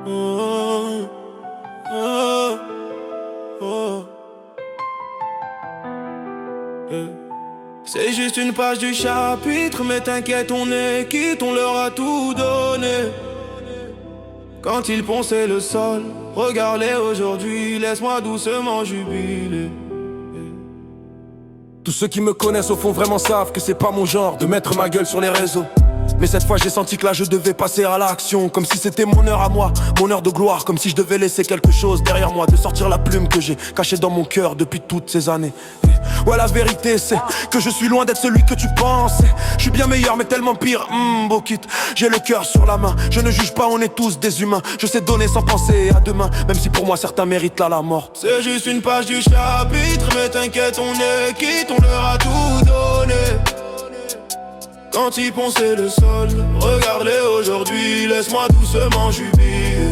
Oh, oh, oh. C'est juste une page du chapitre, mais t'inquiète, on est quitte, on leur a tout donné. Quand ils ponçaient le sol, regarde-les aujourd'hui, laisse-moi doucement jubiler. Tous ceux qui me connaissent au fond vraiment savent que c'est pas mon genre de mettre ma gueule sur les réseaux. Mais cette fois j'ai senti que là je devais passer à l'action, comme si c'était mon heure à moi, mon heure de gloire, comme si je devais laisser quelque chose derrière moi, de sortir la plume que j'ai cachée dans mon cœur depuis toutes ces années. Ouais, la vérité c'est que je suis loin d'être celui que tu penses. Je suis bien meilleur mais tellement pire, Bokit. J'ai le cœur sur la main, je ne juge pas, on est tous des humains. Je sais donner sans penser à demain, même si pour moi certains méritent là la mort. C'est juste une page du chapitre, mais t'inquiète, on est quitte, on leur a tout donné. Quand ils ponçaient le sol, regarde-les aujourd'hui, laisse-moi doucement jubiler.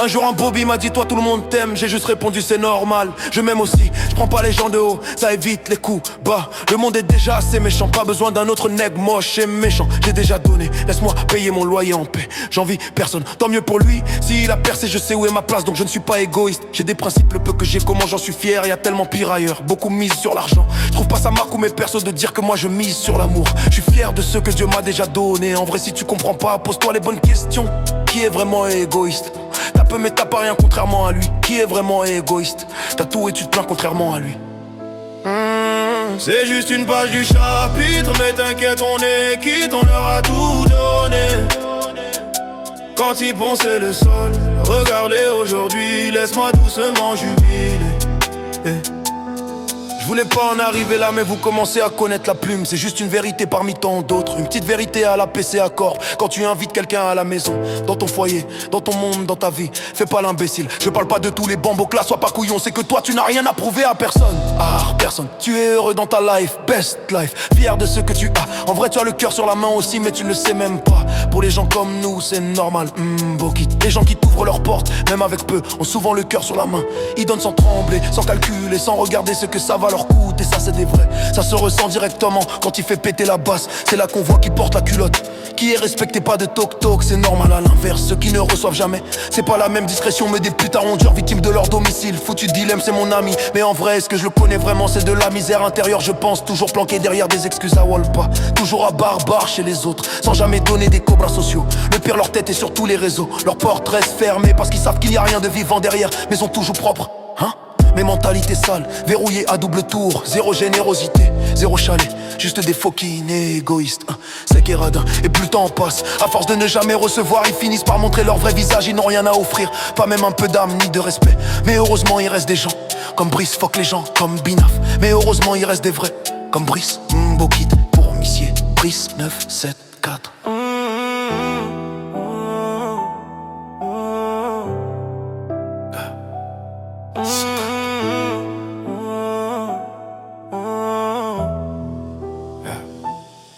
Un jour un Bobby m'a dit toi tout le monde t'aime. J'ai juste répondu c'est normal, je m'aime aussi. Je prends pas les gens de haut, ça évite les coups bas. Le monde est déjà assez méchant, pas besoin d'un autre nègre moche et méchant. J'ai déjà donné, laisse-moi payer mon loyer en paix. J'envie personne, tant mieux pour lui. S'il a percé, je sais où est ma place, donc je ne suis pas égoïste. J'ai des principes, le peu que j'ai, comment j'en suis fier. Y a tellement pire ailleurs, beaucoup mise sur l'argent. Je trouve pas sa marque ou mes persos de dire que moi je mise sur l'amour. Je suis fier de ce que Dieu m'a déjà donné. En vrai si tu comprends pas, pose-toi les bonnes questions. Qui est vraiment égoïste? T'as peu mais t'as pas rien contrairement à lui. Qui est vraiment égoïste? T'as tout et tu te plains contrairement à lui. C'est juste une page du chapitre, mais t'inquiète, on est quitte, on leur a tout donné. Quand ils ponçaient le sol, regarde-les aujourd'hui, laisse-moi doucement jubiler. Je voulais pas en arriver là, mais vous commencez à connaître la plume. C'est juste une vérité parmi tant d'autres. Une petite vérité à la PC accord. Quand tu invites quelqu'un à la maison, dans ton foyer, dans ton monde, dans ta vie, fais pas l'imbécile. Je parle pas de tous les bambos là, sois pas couillon. C'est que toi tu n'as rien à prouver à personne. Personne. Tu es heureux dans ta life, best life. Fier de ce que tu as. En vrai tu as le cœur sur la main aussi, mais tu ne le sais même pas. Pour les gens comme nous c'est normal, Bokit. Les gens qui t'ouvrent leurs portes, même avec peu, ont souvent le cœur sur la main. Ils donnent sans trembler, sans calculer, sans regarder ce que ça va leur coûter. Et ça c'est des vrais, ça se ressent directement quand il fait péter la basse. C'est là qu'on voit qui porte la culotte, qui est respecté, pas de toc-toc. C'est normal à l'inverse, ceux qui ne reçoivent jamais. C'est pas la même discrétion, mais des putains rondures victimes de leur domicile. Foutu dilemme, c'est mon ami, mais en vrai, est-ce que je le connais vraiment? C'est de la misère intérieure, je pense. Toujours planqué derrière des excuses à Walpa. Toujours à barbare chez les autres, sans jamais donner des cobras sociaux. Le pire, leur tête est sur tous les réseaux. Leurs portes restent fermées parce qu'ils savent qu'il n'y a rien de vivant derrière. Mais sont toujours propres, mes mentalités sales, verrouillées à double tour. Zéro générosité, zéro chalet, juste des fucking égoïstes. C'est qu'éradin, et plus le temps passe. À force de ne jamais recevoir, ils finissent par montrer leur vrai visage. Ils n'ont rien à offrir, pas même un peu d'âme ni de respect. Mais heureusement il reste des gens comme Brice, fuck les gens comme Binaf. Mais heureusement il reste des vrais comme Brice, Bokit. Pour Missier, Brice 974.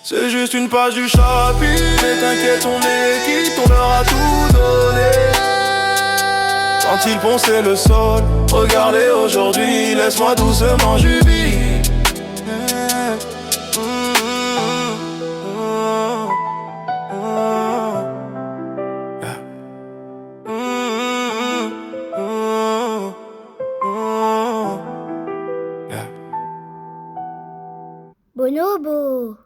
C'est juste une page du chapitre, mais t'inquiète, on est quitte, on leur a tout donné. Quand ils ponçaient le sol, regardez aujourd'hui, laisse-moi doucement jubiler. Bonobo!